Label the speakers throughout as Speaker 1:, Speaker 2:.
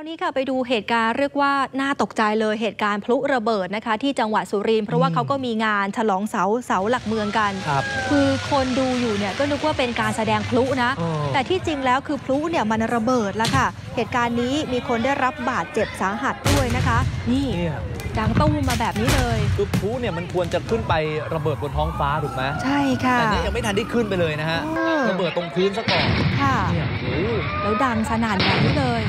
Speaker 1: าวนี้ค่ะไปดูเหตุการณ์เรียกว่าน่าตกใจเลยเหตุการณ์พลุระเบิดนะคะที่จังหวัดสุรินทร์เพราะว่าเขาก็มีงานฉลองเสาหลักเมืองกันคือคนดูอยู่เนี่ยก็นึกว่าเป็นการแสดงพลุนะแต่ที่จริงแล้วคือพลุเนี่ยมันระเบิดแล้วค่ะเหตุการณ์นี้มีคนได้รับบาดเจ็บสาหัสด้วยนะคะนี่ดังตู้มมาแบบนี้เลย
Speaker 2: คือพลุเนี่ยมันควรจะขึ้นไประเบิดบนท้องฟ้าถูกไหม
Speaker 1: ใช่ค่ะ
Speaker 2: แต่เนี่ยยังไม่ทันได้ขึ้นไปเลยนะฮะระเบิดตรงพื้นซะก่อน
Speaker 1: ค่ะแล้วดังสนั่นแบบนี้เลย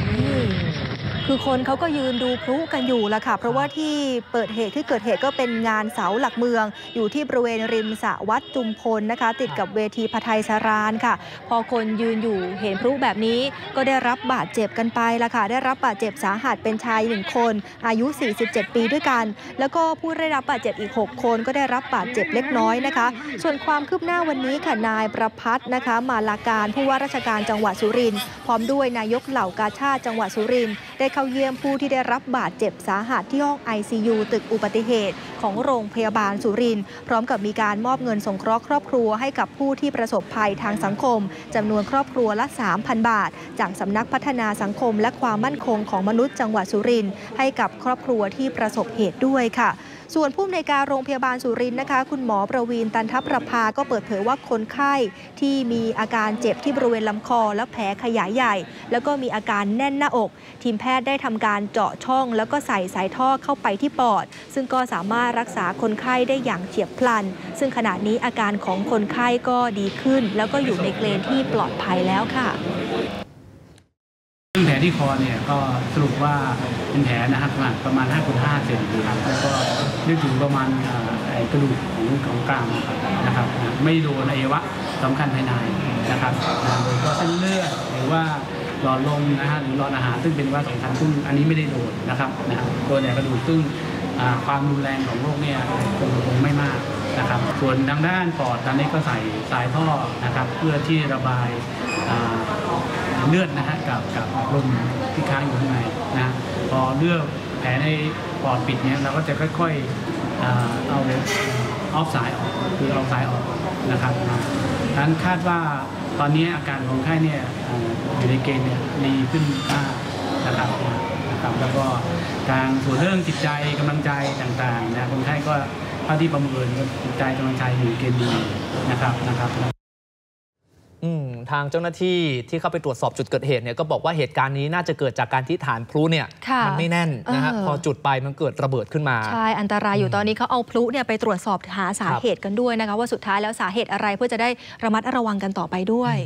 Speaker 1: คือคนเขาก็ยืนดูพลุกันอยู่ละค่ะเพราะว่าที่เกิดเหตุก็เป็นงานเสาหลักเมืองอยู่ที่บริเวณริมสระวัดจุมพลนะคะติดกับเวทีพไทยสารานค่ะพอคนยืนอยู่เห็นพลุแบบนี้ก็ได้รับบาดเจ็บกันไปละค่ะได้รับบาดเจ็บสาหัสเป็นชาย1คนอายุ47ปีด้วยกันแล้วก็ผู้ได้รับบาดเจ็บอีก6คนก็ได้รับบาดเจ็บเล็กน้อยนะคะส่วนความคืบหน้าวันนี้ค่ะนายประภัสนะคะมาลาการผู้ว่าราชการจังหวัดสุรินทร์พร้อมด้วยนายกเหล่ากาชาดจังหวัดสุรินทร์ได้เข้าเยี่ยมผู้ที่ได้รับบาดเจ็บสาหัสที่ห้อง ICU ตึกอุบัติเหตุของโรงพยาบาลสุรินทร์พร้อมกับมีการมอบเงินสงเคราะห์ครอบครัวให้กับผู้ที่ประสบภัยทางสังคมจำนวนครอบครัวละ 3,000 บาทจากสำนักพัฒนาสังคมและความมั่นคงของมนุษย์จังหวัดสุรินทร์ให้กับครอบครัวที่ประสบเหตุด้วยค่ะส่วนผู้อำนวยการโรงพยาบาลสุรินทร์นะคะคุณหมอประวีณตันทประภาก็เปิดเผยว่าคนไข้ที่มีอาการเจ็บที่บริเวณลำคอและแผลขยายใหญ่แล้วก็มีอาการแน่นหน้าอกทีมแพทย์ได้ทำการเจาะช่องแล้วก็ใส่สายท่อเข้าไปที่ปอดซึ่งก็สามารถรักษาคนไข้ได้อย่างเฉียบพลันซึ่งขณะนี้อาการของคนไข้ก็ดีขึ้นแล้วก็อยู่ในเกณฑ์ที่ปลอดภัยแล้วค่ะ
Speaker 3: แผลที่คอเนี่ยก็สรุปว่าเป็นแผลนะครับขนาดประมาณ5x5 เซนนะครับแล้วก็นึกถึงประมาณกระดูกของกลางนะครับไม่โดนอวัยวะสำคัญภายในนะครับโดยเฉพาะเส้นเลือดหรือว่าหลอดลมนะฮะหรือหลอดอาหารซึ่งเป็นว่าสำคัญซึ่งอันนี้ไม่ได้โดนนะครับโดนแต่กระดูกซึ่งความรุนแรงของโรคเนี่ยคงไม่มากนะครับส่วนทางด้านปอดตอนนี้ก็ใส่สายท่อนะครับเพื่อที่ระบายเลือดนะฮะกับลมที่ค้างอยู่ข้างในนะพอเลือดแผลในปอดปิดเนี่ยเราก็จะค่อยๆเอาออฟสายออกคือเอาสายออกนะครับดังนั้นคาดว่าตอนนี้อาการของไข้เนี่ยอยู่ในเกณฑ์เนี่ยดีขึ้นนะครับแล้วก็ทางส่วนเรื่องจิตใจกำลังใจต่างๆนะคนไข้ก็เท่าที่ประเมินจิตใจกำลังใจอยู่ในเกณฑ์ดีนะครับ
Speaker 2: ทางเจ้าหน้าที่ที่เข้าไปตรวจสอบจุดเกิดเหตุเนี่ยก็บอกว่าเหตุการณ์นี้น่าจะเกิดจากการที่ฐานพลุเนี่ยมันไม่แน่นนะฮะพอจุดไปมันเกิดระเบิดขึ้นมา
Speaker 1: ใช่อันตรายอยู่ตอนนี้เขาเอาพลุเนี่ยไปตรวจสอบหาสาเหตุกันด้วยนะคะว่าสุดท้ายแล้วสาเหตุอะไรเพื่อจะได้ระมัดระวังกันต่อไปด้วย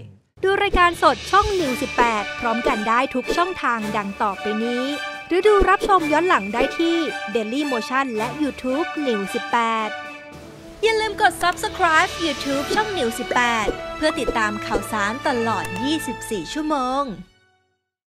Speaker 1: ดูรายการสดช่องนิว18พร้อมกันได้ทุกช่องทางดังต่อไปนี้หรือดูรับชมย้อนหลังได้ที่ Daily Motion และ YouTube นิว18อย่าลืมกด Subscribe YouTube ช่องนิว18เพื่อติดตามข่าวสารตลอด 24 ชั่วโมง